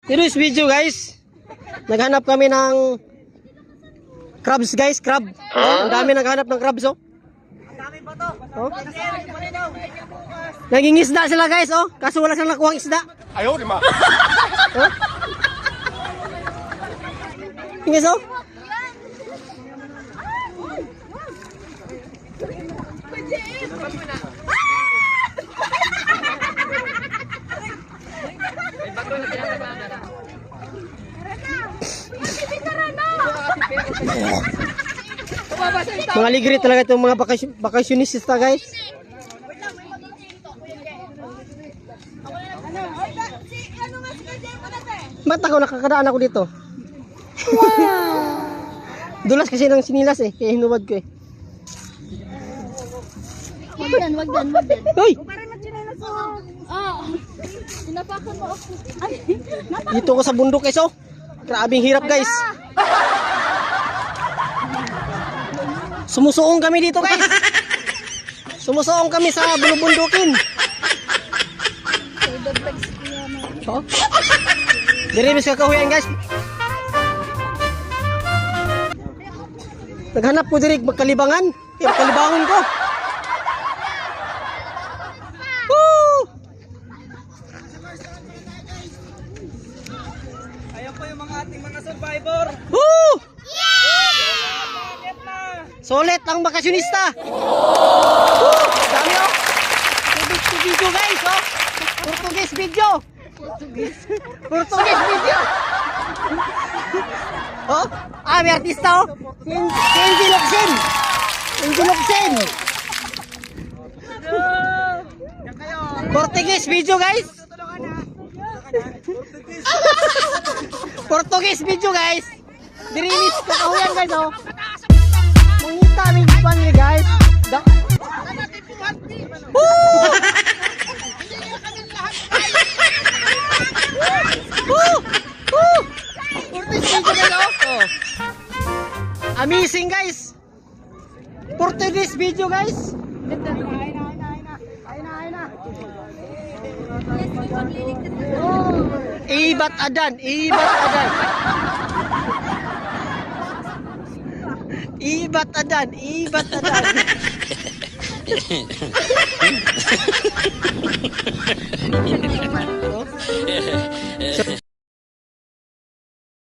Today's video guys, naghanap kami ng crabs guys, crab. Ang dami naghanap ng crabs oh. Oh. Naging isda sila guys oh, kaso wala silang nakuha isda. Ayaw, di ma. Oh. Guys oh. Mga ligri talaga itong mga bakasyonisista guys. Ba't ako nakakadaan ako dito? Dulas kasi ng sinilas eh, kaya hinuwad ko eh. Wag dan. Hoy! Oh. Sinapakan mo ako. Ay, Dito ko sa bundok guys oh. Grabing hirap guys. Sumusuong kami dito guys. Sumusuong kami sa bulubundukin. Oh. Diri mis kakahuyan guys. Naghanap ko diri magkalibangan. Magkalibangon ko. Woo! Ayan po yung mga ating mga survivor. Woo! Bakit na? Solid ang bakasyonista. Woo! Dami oh. Portuguese video guys oh. Portuguese video. Portuguese video. Oh, may artista oh. Si Angel Locsin. Angel Locsin. Portuguese video guys. Portuguese video guys. Dirinis ko kahuyan guys oh. Mangita min pan ni guys. Woo! Woo! Portuguese video guys oh. Amazing guys. Portuguese video guys. Ibat adan. Ibat adan.